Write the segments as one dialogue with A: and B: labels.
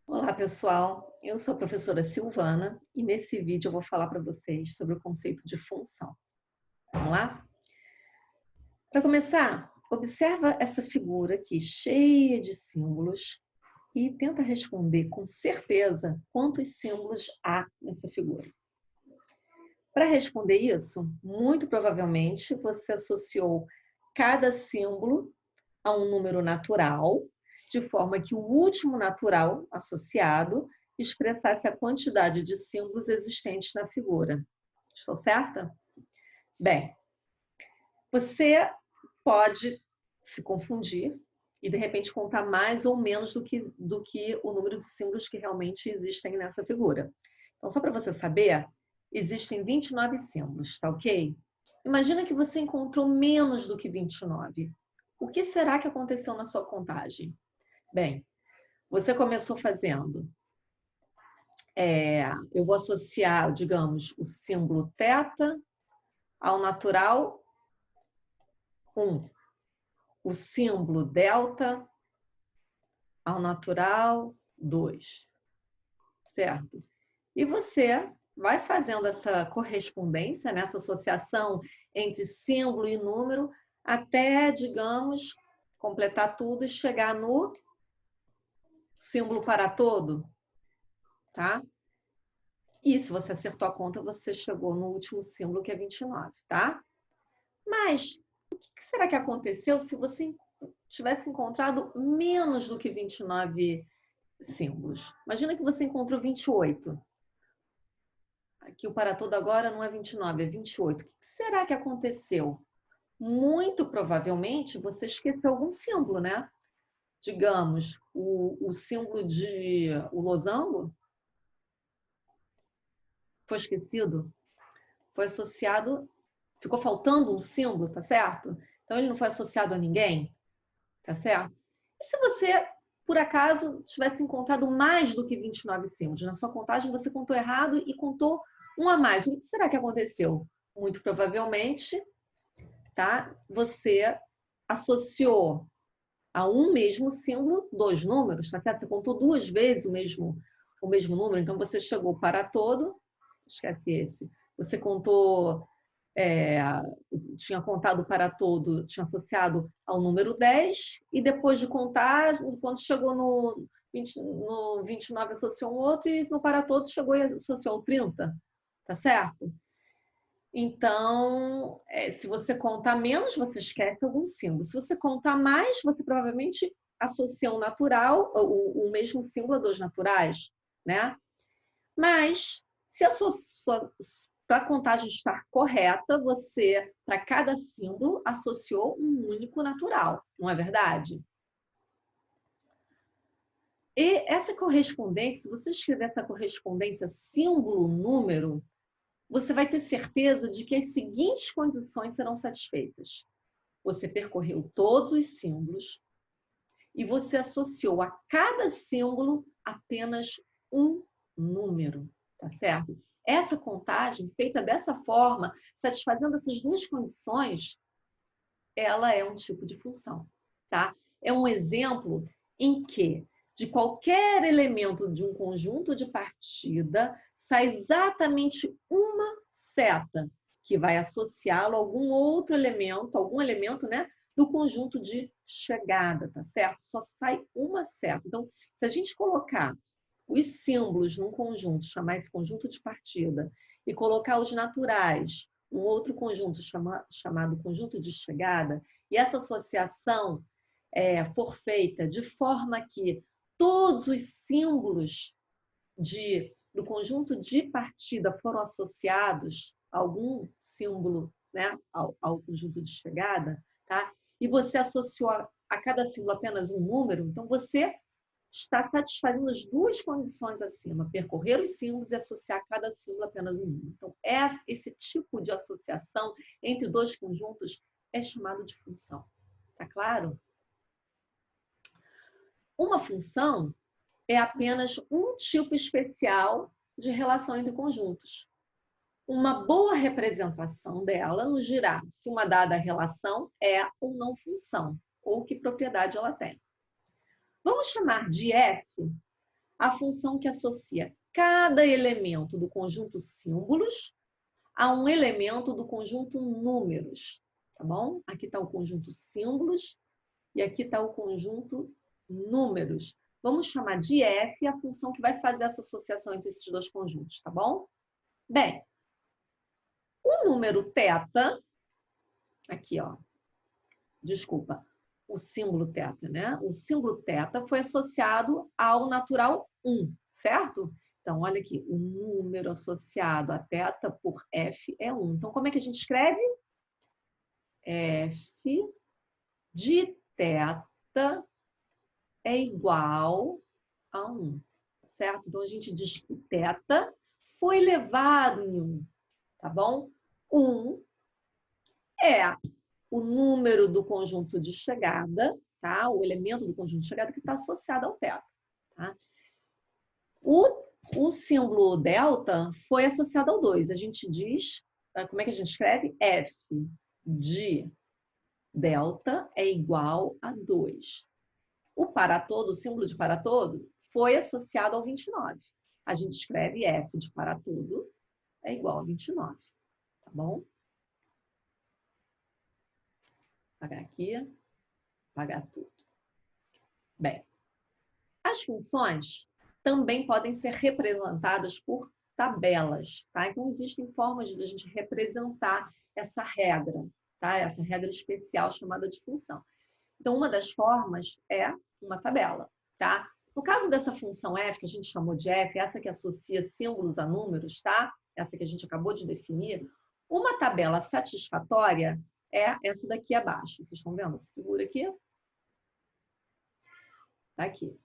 A: Olá, pessoal. Eu sou a professora Silvana e nesse vídeo eu vou falar para vocês sobre o conceito de função. Vamos lá? Para começar, observa essa figura aqui cheia de símbolos e tenta responder com certeza quantos símbolos há nessa figura. Para responder isso, muito provavelmente você associou cada símbolo a um número natural, de forma que o último natural associado expressasse a quantidade de símbolos existentes na figura. Estou certa? Bem, você pode se confundir e, de repente, contar mais ou menos do que o número de símbolos que realmente existem nessa figura. Então, só para você saber, existem 29 símbolos, tá ok? Imagina que você encontrou menos do que 29. O que será que aconteceu na sua contagem? Bem, você começou fazendo. Eu vou associar, digamos, o símbolo θ ao natural 1. O símbolo delta ao natural 2. Certo? E você vai fazendo essa correspondência, né, essa associação entre símbolo e número, até, digamos, completar tudo e chegar no símbolo para todo, tá? E se você acertou a conta, você chegou no último símbolo, que é 29, tá? Mas o que será que aconteceu se você tivesse encontrado menos do que 29 símbolos? Imagina que você encontrou 28. Aqui o para todo agora não é 29, é 28. O que será que aconteceu? Muito provavelmente você esqueceu algum símbolo, né? Digamos, o símbolo de o losango foi esquecido, foi associado, ficou faltando um símbolo, tá certo? Então ele não foi associado a ninguém, tá certo? E se você, por acaso, tivesse encontrado mais do que 29 símbolos? Na sua contagem você contou errado e contou um a mais. O que será que aconteceu? Muito provavelmente, tá? Você associou a um mesmo símbolo dois números, tá certo? Você contou duas vezes o mesmo número, então você chegou para todo, esquece esse. Você contou, é, tinha contado para todo, tinha associado ao número 10, e depois de contar, quando chegou no 29 associou um outro, e no para todo chegou e associou o 30, tá certo? Então, se você contar menos, você esquece algum símbolo. Se você contar mais, você provavelmente associa um natural, o mesmo símbolo a dois naturais, né? Mas, se para a contagem estar correta, você, para cada símbolo, associou um único natural, não é verdade? E essa correspondência, se você escrever essa correspondência símbolo-número, você vai ter certeza de que as seguintes condições serão satisfeitas. Você percorreu todos os símbolos e você associou a cada símbolo apenas um número, tá certo? Essa contagem, feita dessa forma, satisfazendo essas duas condições, ela é um tipo de função, tá? É um exemplo em que, de qualquer elemento de um conjunto de partida, sai exatamente uma seta que vai associá-lo a algum elemento, né, do conjunto de chegada, tá certo? Só sai uma seta. Então, se a gente colocar os símbolos num conjunto, chamar esse conjunto de partida, e colocar os naturais, um outro conjunto chamado conjunto de chegada, e essa associação for feita de forma que todos os símbolos do conjunto de partida foram associados a algum símbolo, né, ao conjunto de chegada, tá? E você associou a cada símbolo apenas um número, então você está satisfazendo as duas condições acima, percorrer os símbolos e associar a cada símbolo apenas um número. Então, esse tipo de associação entre dois conjuntos é chamado de função. Tá claro? Uma função é apenas um tipo especial de relação entre conjuntos. Uma boa representação dela nos dirá se uma dada relação é ou não função, ou que propriedade ela tem. Vamos chamar de F a função que associa cada elemento do conjunto símbolos a um elemento do conjunto números, tá bom? Aqui está o conjunto símbolos e aqui está o conjunto números. Vamos chamar de F a função que vai fazer essa associação entre esses dois conjuntos, tá bom? Bem, o número θ, aqui, ó, desculpa, o símbolo θ, né? O símbolo θ foi associado ao natural 1, certo? Então, olha aqui, o número associado a θ por F é 1. Então, como é que a gente escreve? F de θ é igual a 1, certo? Então, a gente diz que θ foi elevado em 1, tá bom? 1 é o número do conjunto de chegada, tá? O elemento do conjunto de chegada que está associado ao θ, tá? O símbolo delta foi associado ao 2. A gente diz, como é que a gente escreve? F de delta é igual a 2. O para todo, o símbolo de para todo, foi associado ao 29. A gente escreve F de para todo é igual a 29, tá bom? Apagar aqui, apagar tudo. Bem, as funções também podem ser representadas por tabelas, tá? Então, existem formas de a gente representar essa regra, tá? Essa regra especial chamada de função. Então, uma das formas é uma tabela, tá? No caso dessa função f, que a gente chamou de f, essa que associa símbolos a números, tá? Essa que a gente acabou de definir, uma tabela satisfatória é essa daqui abaixo. Vocês estão vendo essa figura aqui? Tá aqui.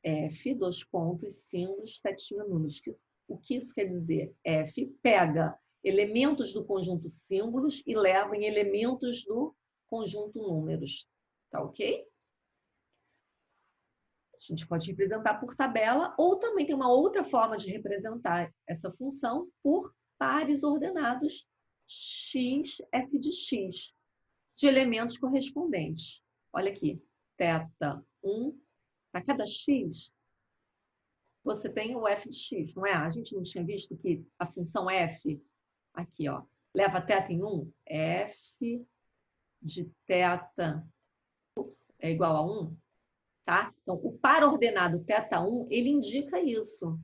A: F, dois pontos, símbolos, setinha, números. O que isso quer dizer? F pega elementos do conjunto símbolos e leva em elementos do conjunto números. Tá ok? A gente pode representar por tabela ou também tem uma outra forma de representar essa função por pares ordenados x, f de x, de elementos correspondentes. Olha aqui, θ1, para cada x, você tem o f de x, não é? A gente não tinha visto que a função f, aqui, ó, leva θ em 1, f de θ é igual a 1, tá? Então, o par ordenado θ1, ele indica isso,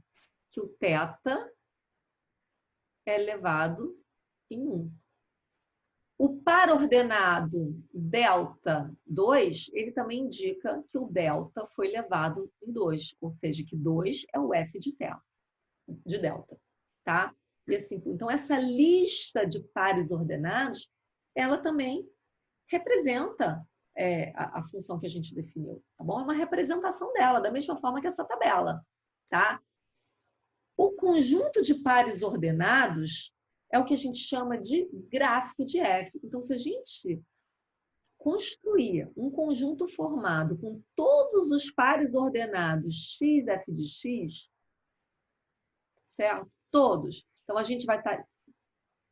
A: que o θ é elevado em 1. O par ordenado delta2, ele também indica que o delta foi elevado em 2, ou seja, que 2 é o f de delta, tá? E assim, então essa lista de pares ordenados, ela também representa a função que a gente definiu, tá bom? É uma representação dela, da mesma forma que essa tabela, tá? O conjunto de pares ordenados é o que a gente chama de gráfico de F. Então, se a gente construir um conjunto formado com todos os pares ordenados x, f de x, certo? Todos. Então, a gente vai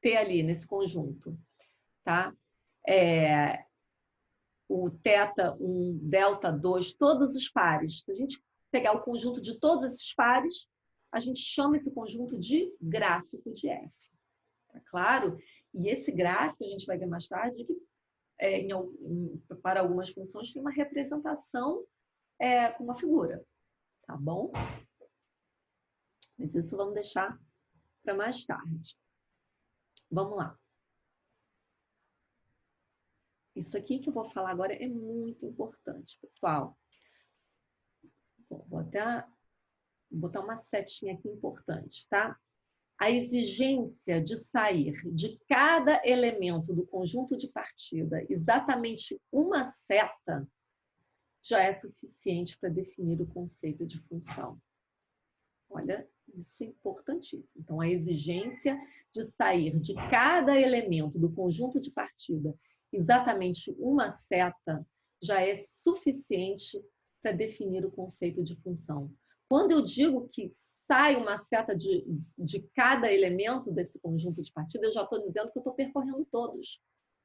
A: ter ali nesse conjunto, tá? O θ1, delta2, todos os pares. Se a gente pegar o conjunto de todos esses pares, a gente chama esse conjunto de gráfico de F. Tá claro? E esse gráfico, a gente vai ver mais tarde, que para algumas funções tem uma representação com uma figura. Tá bom? Mas isso vamos deixar para mais tarde. Vamos lá. Isso aqui que eu vou falar agora é muito importante, pessoal. Bom, vou até botar uma setinha aqui importante, tá? A exigência de sair de cada elemento do conjunto de partida exatamente uma seta já é suficiente para definir o conceito de função. Olha, isso é importantíssimo. Então, a exigência de sair de cada elemento do conjunto de partida exatamente uma seta já é suficiente para definir o conceito de função. Quando eu digo que sai uma seta de cada elemento desse conjunto de partida, eu já estou dizendo que eu estou percorrendo todos,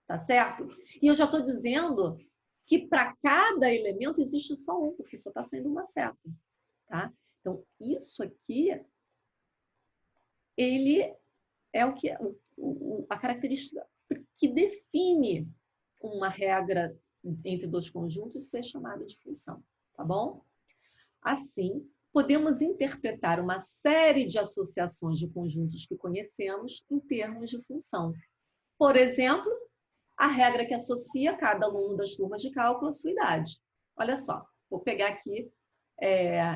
A: tá certo? E eu já estou dizendo que para cada elemento existe só um, porque só está saindo uma seta, tá? Então, isso aqui, ele é o que a característica que define uma regra entre dois conjuntos ser chamada de função, tá bom? Assim, podemos interpretar uma série de associações de conjuntos que conhecemos em termos de função. Por exemplo, a regra que associa cada aluno das turmas de cálculo à sua idade. Olha só, vou pegar aqui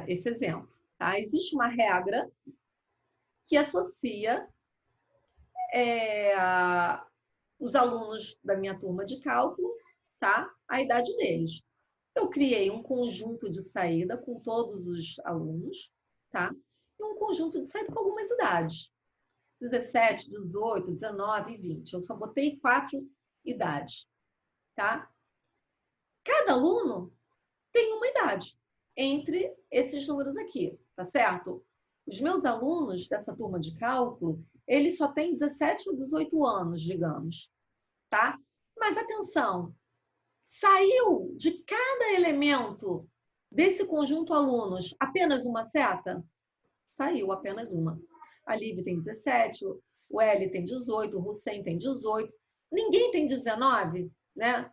A: esse exemplo. Tá? Existe uma regra que associa os alunos da minha turma de cálculo, tá? À idade deles. Eu criei um conjunto de saída com todos os alunos, tá? E um conjunto de saída com algumas idades. 17, 18, 19 e 20. Eu só botei 4 idades, tá? Cada aluno tem uma idade entre esses números aqui, tá certo? Os meus alunos dessa turma de cálculo, eles só têm 17 ou 18 anos, digamos, tá? Mas atenção, saiu de cada elemento desse conjunto alunos apenas uma seta? Saiu apenas uma. A Liv tem 17, o L tem 18, o Hussein tem 18. Ninguém tem 19, né?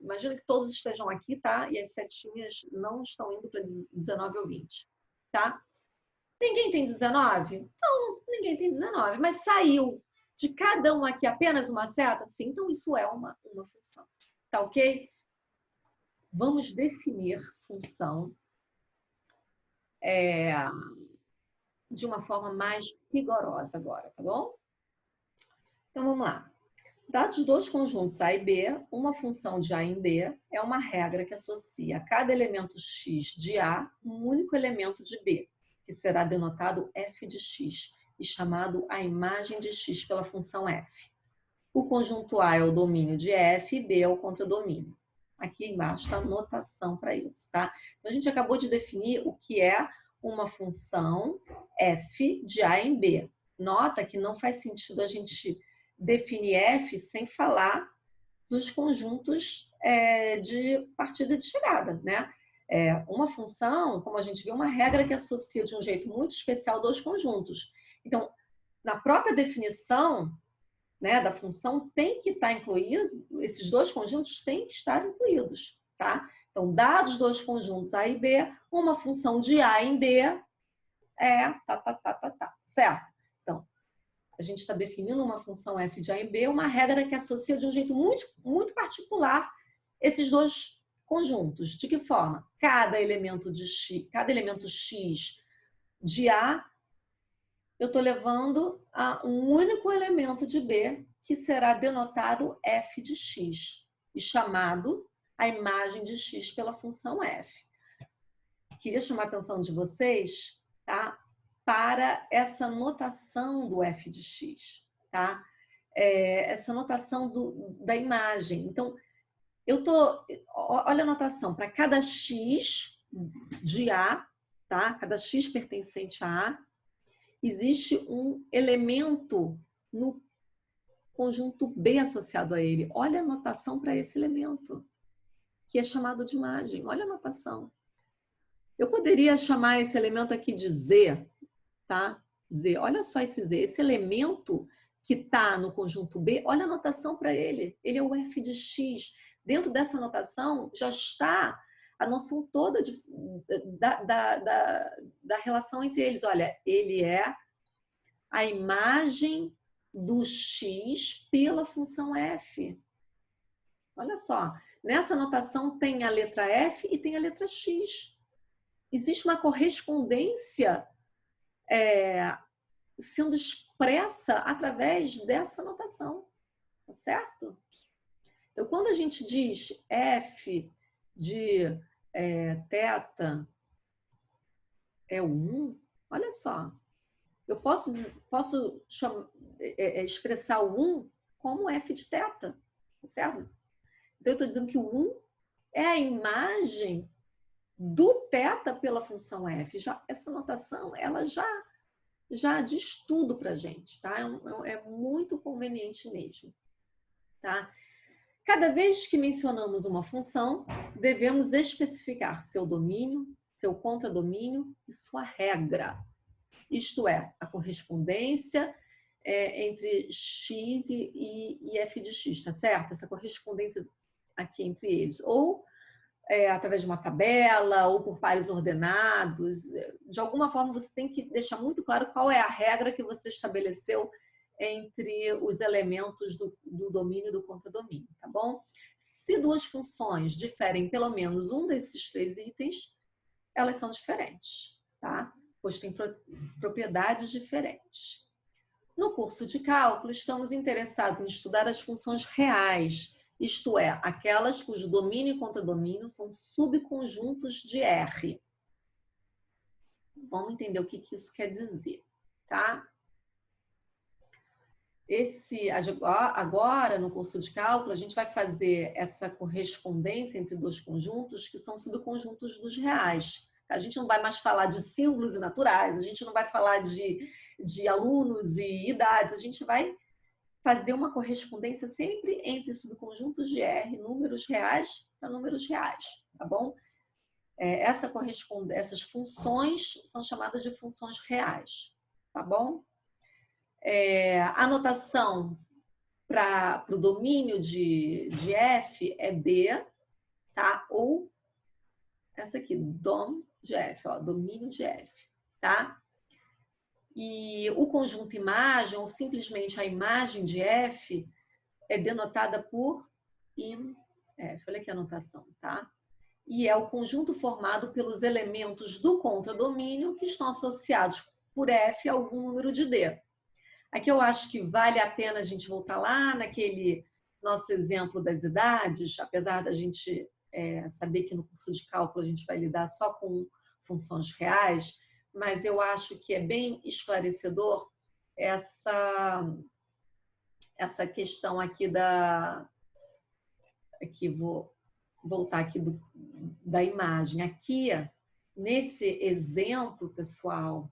A: Imagina que todos estejam aqui, tá? E as setinhas não estão indo para 19 ou 20, tá? Ninguém tem 19? Não, ninguém tem 19. Mas saiu de cada um aqui apenas uma seta? Sim, então isso é uma função. Tá ok? Vamos definir função de uma forma mais rigorosa agora, tá bom? Então, vamos lá. Dados dois conjuntos A e B, uma função de A em B é uma regra que associa a cada elemento x de A um único elemento de B, que será denotado f de x e chamado a imagem de x pela função f. O conjunto A é o domínio de f e B é o contradomínio. Aqui embaixo está a notação para isso, tá? Então, a gente acabou de definir o que é uma função f de A em B. Nota que não faz sentido a gente definir f sem falar dos conjuntos de partida e de chegada, né? Uma função, como a gente viu, uma regra que associa de um jeito muito especial dois conjuntos. Então, na própria definição, né, da função tem que estar incluído, esses dois conjuntos têm que estar incluídos, tá? Então, dados dois conjuntos A e B, uma função de A em B certo? Então, a gente está definindo uma função f de A em B, uma regra que associa de um jeito muito, muito particular esses dois conjuntos. De que forma? Cada elemento x de A, eu estou levando a um único elemento de B, que será denotado f de x, e chamado a imagem de x pela função f. Queria chamar a atenção de vocês, tá? Para essa notação do f de x, tá? Essa notação da imagem. Então, olha a notação, para cada x de A, tá? Cada x pertencente a A, existe um elemento no conjunto B associado a ele. Olha a notação para esse elemento, que é chamado de imagem. Olha a notação. Eu poderia chamar esse elemento aqui de Z, tá? Z. Olha só esse Z. Esse elemento que está no conjunto B, olha a notação para ele. Ele é o f de x. Dentro dessa notação já está a noção toda da relação entre eles. Olha, ele é a imagem do x pela função f. Olha só. Nessa notação tem a letra f e tem a letra x. Existe uma correspondência sendo expressa através dessa notação, tá certo? Então, quando a gente diz f de θ é 1, olha só, eu posso expressar o 1 como f de θ, tá certo? Então, eu estou dizendo que o 1 é a imagem do θ pela função f. Essa notação, ela já diz tudo para a gente, tá? É muito conveniente mesmo, tá? Cada vez que mencionamos uma função, devemos especificar seu domínio, seu contradomínio e sua regra. Isto é, a correspondência entre x e f de x, tá certo? Essa correspondência aqui entre eles. Ou através de uma tabela, ou por pares ordenados. De alguma forma, você tem que deixar muito claro qual é a regra que você estabeleceu entre os elementos do domínio e do contradomínio, tá bom? Se duas funções diferem pelo menos um desses três itens, elas são diferentes, tá? Pois têm propriedades diferentes. No curso de cálculo, estamos interessados em estudar as funções reais, isto é, aquelas cujo domínio e contradomínio são subconjuntos de R. Vamos entender o que isso quer dizer, tá? Agora, no curso de cálculo, a gente vai fazer essa correspondência entre dois conjuntos que são subconjuntos dos reais. A gente não vai mais falar de símbolos e naturais, a gente não vai falar de alunos e idades, a gente vai fazer uma correspondência sempre entre subconjuntos de R, números reais para números reais, tá bom? Essas funções são chamadas de funções reais, tá bom? A notação para o domínio de F é D, tá? Ou essa aqui, dom de F, ó, domínio de F, tá? E o conjunto imagem, ou simplesmente a imagem de F, é denotada por IMF. Olha aqui a anotação, tá? E é o conjunto formado pelos elementos do contradomínio que estão associados por F a algum número de D. Aqui eu acho que vale a pena a gente voltar lá naquele nosso exemplo das idades, apesar da gente saber que no curso de cálculo a gente vai lidar só com funções reais, mas eu acho que é bem esclarecedor essa questão aqui Aqui vou voltar aqui da imagem. Aqui, nesse exemplo, pessoal,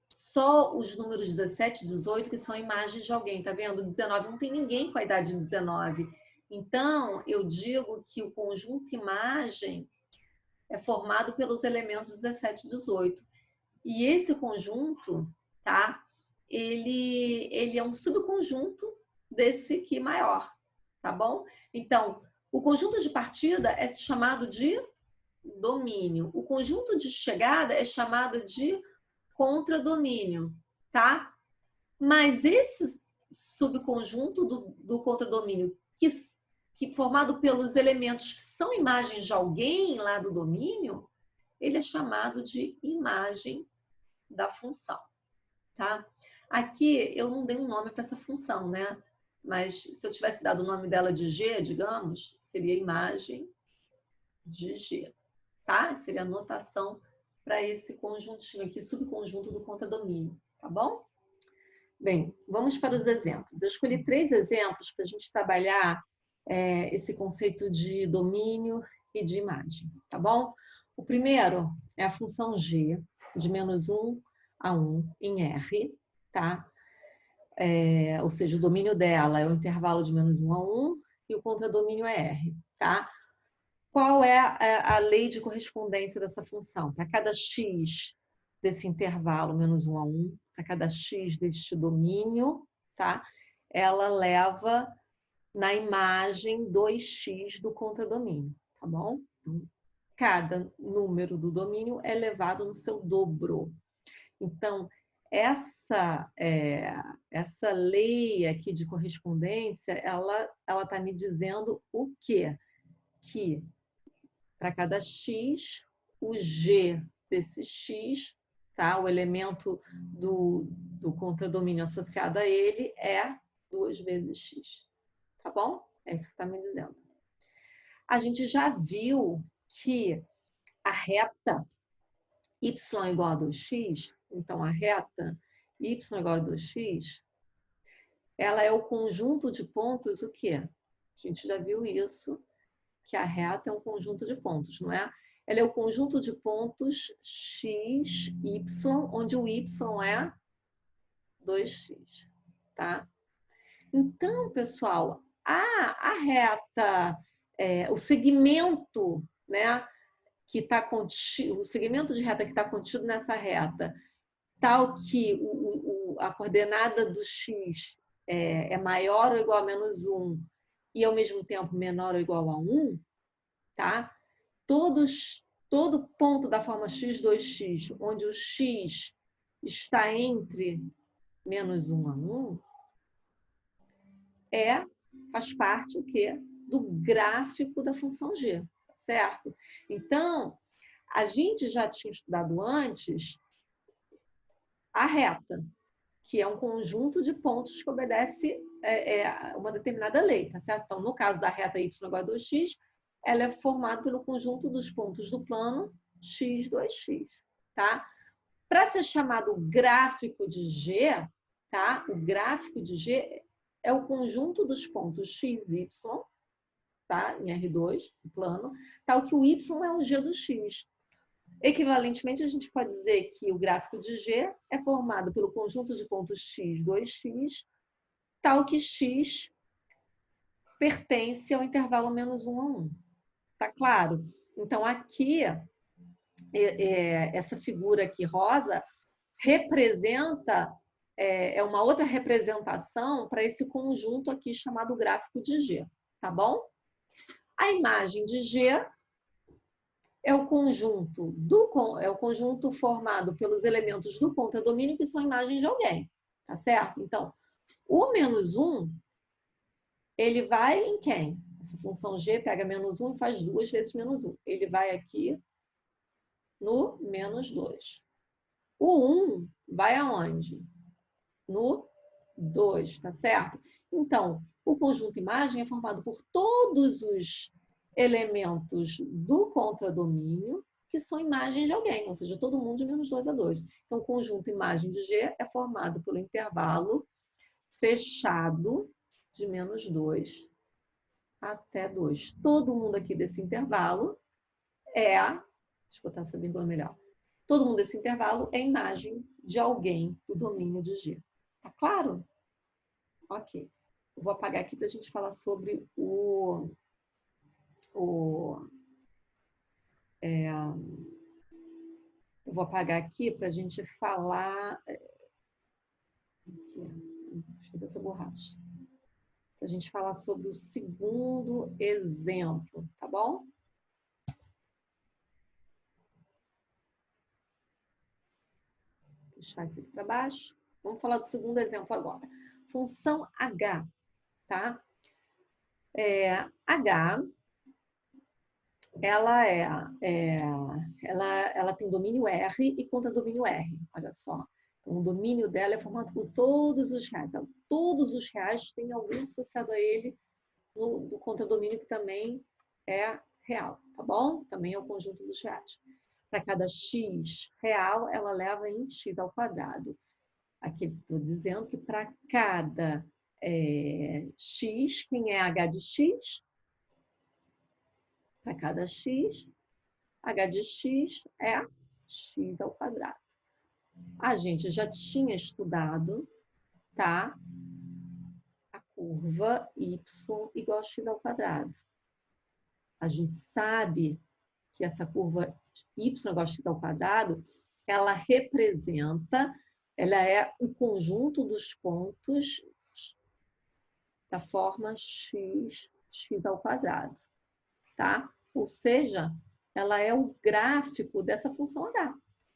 A: só os números 17 e 18 que são imagens de alguém, tá vendo? 19, não tem ninguém com a idade de 19. Então, eu digo que o conjunto imagem é formado pelos elementos 17 e 18. E esse conjunto, tá? Ele é um subconjunto desse aqui maior, tá bom? Então, o conjunto de partida é chamado de domínio. O conjunto de chegada é chamado de contradomínio, tá? Mas esse subconjunto do contradomínio, que formado pelos elementos que são imagens de alguém lá do domínio, ele é chamado de imagem da função, tá? Aqui eu não dei um nome para essa função, né? Mas se eu tivesse dado o nome dela de G, digamos, seria imagem de G, tá? Seria a notação para esse conjuntinho aqui, subconjunto do contradomínio, tá bom? Bem, vamos para os exemplos. Eu escolhi 3 exemplos para a gente trabalhar esse conceito de domínio e de imagem, tá bom? O primeiro é a função G, de -1 a 1 em R, tá? Ou seja, o domínio dela é o intervalo de -1 a 1 e o contradomínio é R, tá? Qual é a lei de correspondência dessa função? Para cada x desse intervalo -1 a 1, para cada x deste domínio, tá? Ela leva na imagem 2x do contradomínio, tá bom? Então, cada número do domínio é levado no seu dobro. Então, essa lei aqui de correspondência, ela está me dizendo o quê? Que para cada x, o g desse x, tá? O elemento do contradomínio associado a ele é 2 vezes x, tá bom? É isso que está me dizendo. A gente já viu que a reta y igual a 2x, então a reta y igual a 2x, ela é o conjunto de pontos o quê? A gente já viu isso, que a reta é um conjunto de pontos, não é? Ela é o conjunto de pontos x, y, onde o y é 2x, tá? Então, pessoal, a reta, o segmento, né, que está contido, o segmento de reta que está contido nessa reta, tal que a coordenada do x é maior ou igual a -1 e, ao mesmo tempo, menor ou igual a 1, tá? Todo ponto da forma x2x, onde o x está entre -1 a 1, faz parte o quê? Do gráfico da função g, certo? Então, a gente já tinha estudado antes a reta, que é um conjunto de pontos que obedece uma determinada lei, tá certo? Então, no caso da reta y igual a 2x, ela é formada pelo conjunto dos pontos do plano x2x, tá? Para ser chamado gráfico de G, tá? O gráfico de G é o conjunto dos pontos x, y, tá? Em R2, o plano, tal que o y é o g do x. Equivalentemente, a gente pode dizer que o gráfico de G é formado pelo conjunto de pontos x, 2x, tal que x pertence ao intervalo -1 a 1. Tá claro? Então, aqui, essa figura aqui rosa representa, é uma outra representação para esse conjunto aqui chamado gráfico de G, tá bom? A imagem de G é o conjunto formado pelos elementos do contradomínio que são imagens de alguém, tá certo? Então, o -1, ele vai em quem? Essa função g pega -1 e faz 2 vezes -1. Ele vai aqui no -2. O 1 vai aonde? No 2, tá certo? Então, o conjunto imagem é formado por todos os elementos do contradomínio que são imagens de alguém, ou seja, todo mundo de -2 a 2. Então, o conjunto imagem de G é formado pelo intervalo fechado de -2 até 2. Todo mundo aqui desse intervalo deixa eu botar essa vírgula melhor. Todo mundo desse intervalo é imagem de alguém do domínio de G. Tá claro? Ok. Eu vou apagar aqui para a gente falar sobre eu vou apagar aqui para a gente falar. Aqui, deixa eu ver essa borracha. Para a gente falar sobre o segundo exemplo, tá bom? Vou puxar isso aqui para baixo. Vamos falar do segundo exemplo agora. Função h, tá? H, ela tem domínio R e contradomínio R, olha só. Então, o domínio dela é formado por todos os reais. Todos os reais têm alguém associado a ele do contradomínio que também é real, tá bom? Também é o conjunto dos reais. Para cada x real, ela leva em x ao quadrado. Aqui estou dizendo que para cada x, quem é h de x? Para cada x, h de x é x ao quadrado. A gente já tinha estudado, tá? A curva y igual a x ao quadrado. A gente sabe que essa curva y igual a x ao quadrado, ela representa, ela é o conjunto dos pontos da forma x ao quadrado, tá? Ou seja, ela é o gráfico dessa função h,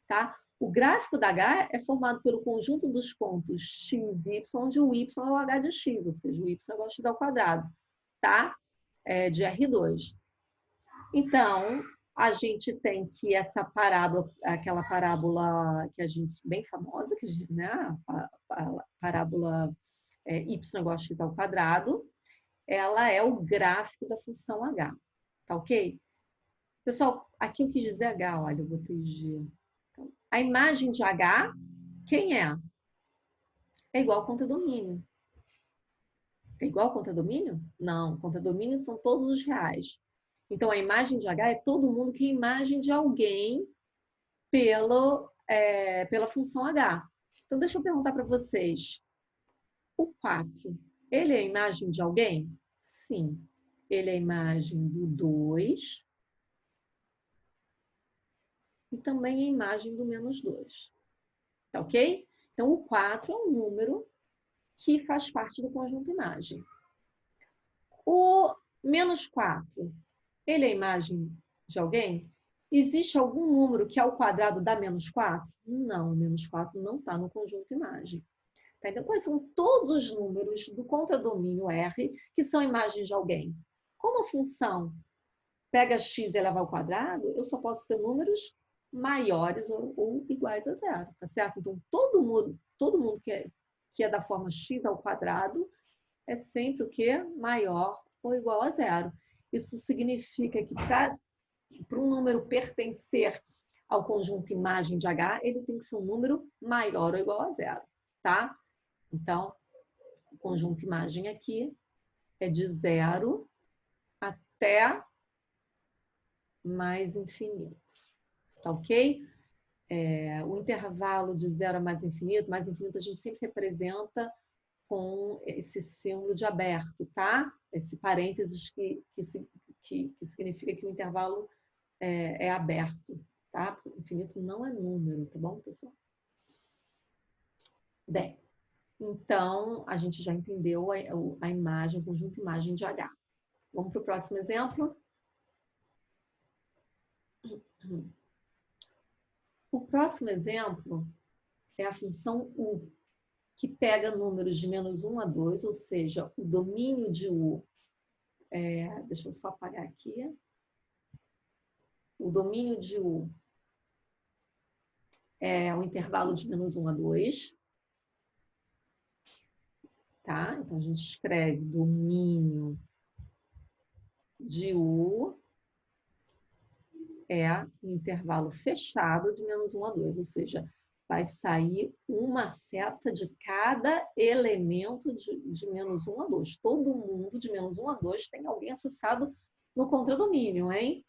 A: tá? O gráfico da h é formado pelo conjunto dos pontos x e y, onde o y é o h de x, ou seja, o y é igual a x ao quadrado, tá? De R2. Então, a gente tem que essa parábola, aquela parábola que a gente, bem famosa, que a gente, né? A parábola y igual a x ao quadrado, ela é o gráfico da função h, tá ok? Pessoal, aqui eu quis dizer h, olha, eu botei g. Então, a imagem de h, quem é? É igual ao contradomínio. É igual ao contradomínio? Não, contradomínio são todos os reais. Então, a imagem de h é todo mundo que é imagem de alguém pela função h. Então, deixa eu perguntar para vocês. O 4, ele é a imagem de alguém? Sim. Ele é a imagem do 2, também a imagem do menos 2. Tá ok? Então, o 4 é um número que faz parte do conjunto imagem. O menos 4, ele é a imagem de alguém? Existe algum número que é o quadrado da menos 4? Não, o menos 4 não está no conjunto imagem. Tá? Então, quais são todos os números do contradomínio R que são imagens de alguém? Como a função pega x elevado ao quadrado, eu só posso ter números maiores ou iguais a zero, tá certo? Então, todo mundo que é da forma x ao quadrado é sempre o quê? Maior ou igual a zero. Isso significa que para um número pertencer ao conjunto imagem de H, ele tem que ser um número maior ou igual a zero, tá? Então, o conjunto imagem aqui é de 0 até mais infinito. Tá ok? O intervalo de 0 a mais infinito a gente sempre representa com esse símbolo de aberto, tá? Esse parênteses que significa que o intervalo é aberto, tá? Porque infinito não é número, tá bom, pessoal? Bem, então a gente já entendeu a imagem, o conjunto imagem de H. Vamos para o próximo exemplo? O próximo exemplo é a função U, que pega números de menos 1 a 2, ou seja, o domínio de U. Deixa eu só apagar aqui. O domínio de U é o intervalo de menos 1 a 2. Tá? Então, a gente escreve domínio de U é um intervalo fechado de menos 1 a 2, ou seja, vai sair uma seta de cada elemento de menos 1 a 2. Todo mundo de menos 1 a 2 tem alguém associado no contradomínio, hein?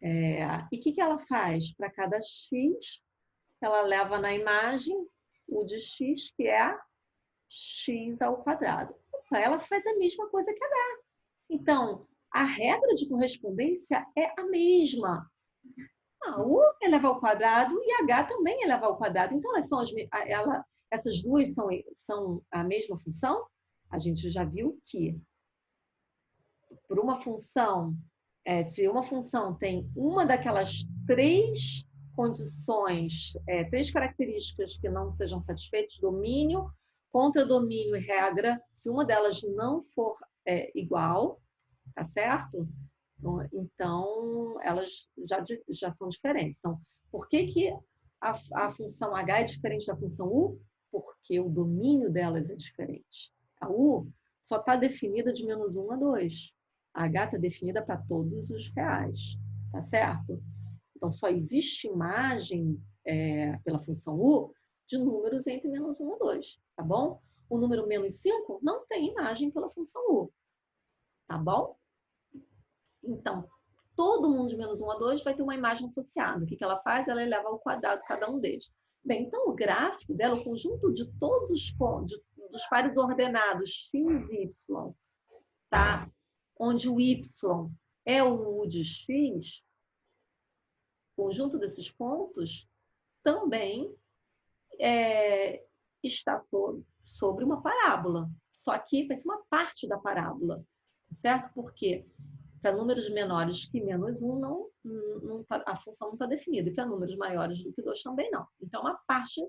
A: E o que ela faz? Para cada x, ela leva na imagem o de x, que é x ao quadrado. Ela faz a mesma coisa que H. Então, a regra de correspondência é a mesma. U eleva ao quadrado e H também eleva ao quadrado. Então, essas duas são a mesma função? A gente já viu que por uma função, se uma função tem uma daquelas três condições, três características que não sejam satisfeitas, domínio, contradomínio e regra, se uma delas não for igual, tá certo? Então, elas já são diferentes. Então, por que a função H é diferente da função U? Porque o domínio delas é diferente. A U só está definida de menos 1 a 2. A H está definida para todos os reais, tá certo? Então, só existe imagem pela função U de números entre menos 1 a 2, tá bom? O número menos 5 não tem imagem pela função U, tá bom? Então, todo mundo de menos 1 a 2 vai ter uma imagem associada. O que ela faz? Ela eleva ao quadrado cada um deles. Bem, então o gráfico dela, o conjunto de todos os pontos, dos pares ordenados x e y, tá? Onde o y é o U de x, o conjunto desses pontos também está sobre uma parábola. Só que vai ser uma parte da parábola, certo? Por quê? Para números menores que menos 1, a função não está definida. E para números maiores do que 2 também não. Então, é uma parte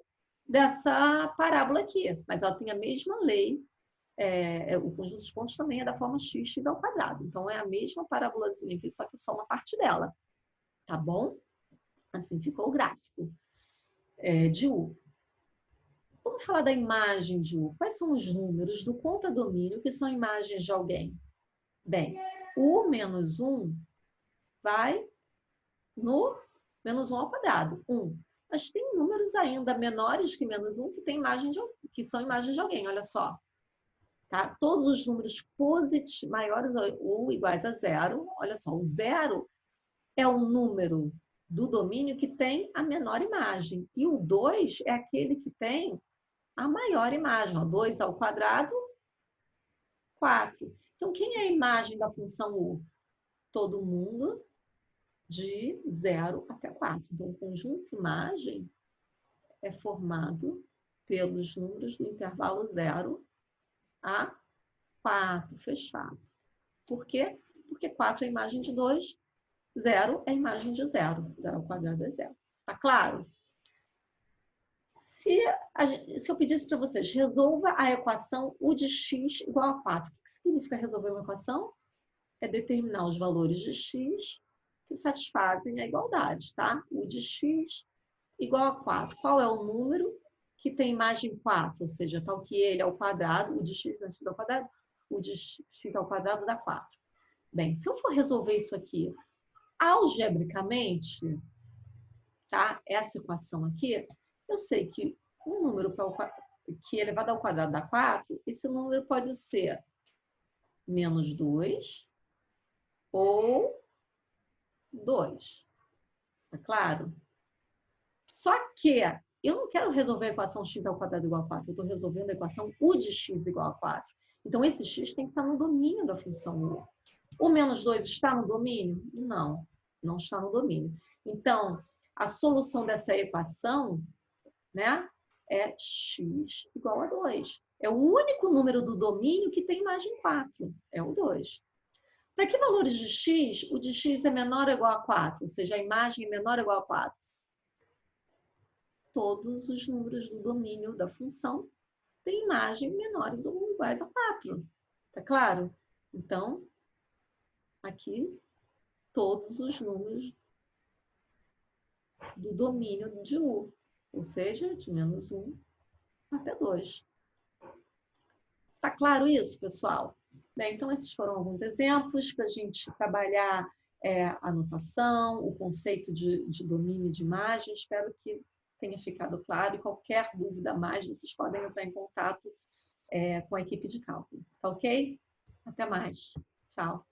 A: dessa parábola aqui. Mas ela tem a mesma lei. O conjunto dos pontos também é da forma x ao quadrado. Então, é a mesma parábolazinha aqui, só que só uma parte dela. Tá bom? Assim ficou o gráfico de U. Vamos falar da imagem de U. Quais são os números do contradomínio que são imagens de alguém? Bem, o menos 1 vai no menos 1 ao quadrado, 1. Mas tem números ainda menores que menos 1 que são imagens de alguém, olha só. Tá? Todos os números maiores ou iguais a 0, olha só, o 0 é o número do domínio que tem a menor imagem. E o 2 é aquele que tem a maior imagem. 2 ao quadrado, 4. Então, quem é a imagem da função U? Todo mundo de 0 até 4. Então, o conjunto imagem é formado pelos números do intervalo 0 a 4, fechado. Por quê? Porque 4 é a imagem de 2, 0 é a imagem de 0. 0 ao quadrado é 0. Tá claro? Se eu pedisse para vocês, resolva a equação U de x igual a 4. O que significa resolver uma equação? É determinar os valores de x que satisfazem a igualdade, tá? U de x igual a 4. Qual é o número que tem imagem 4? Ou seja, tal que ele ao quadrado, U de x não é x ao quadrado, U de x ao quadrado dá 4. Bem, se eu for resolver isso aqui algebricamente, tá? Essa equação aqui, eu sei que um número que elevado ao quadrado dá 4, esse número pode ser menos 2 ou 2. Tá claro? Só que eu não quero resolver a equação x ao quadrado igual a 4, eu estou resolvendo a equação u de x igual a 4. Então, esse x tem que estar no domínio da função u. O menos 2 está no domínio? Não, não está no domínio. Então, a solução dessa equação, né, é x igual a 2. É o único número do domínio que tem imagem 4, é o 2. Para que valores de x, o de x é menor ou igual a 4? Ou seja, a imagem é menor ou igual a 4? Todos os números do domínio da função têm imagem menores ou iguais a 4. Tá claro? Então, aqui, todos os números do domínio de U, ou seja, de menos 1 até 2. Tá claro isso, pessoal? Bem, então, esses foram alguns exemplos para a gente trabalhar a notação, o conceito de domínio de imagem. Espero que tenha ficado claro. E qualquer dúvida a mais, vocês podem entrar em contato com a equipe de cálculo. Tá ok? Até mais. Tchau.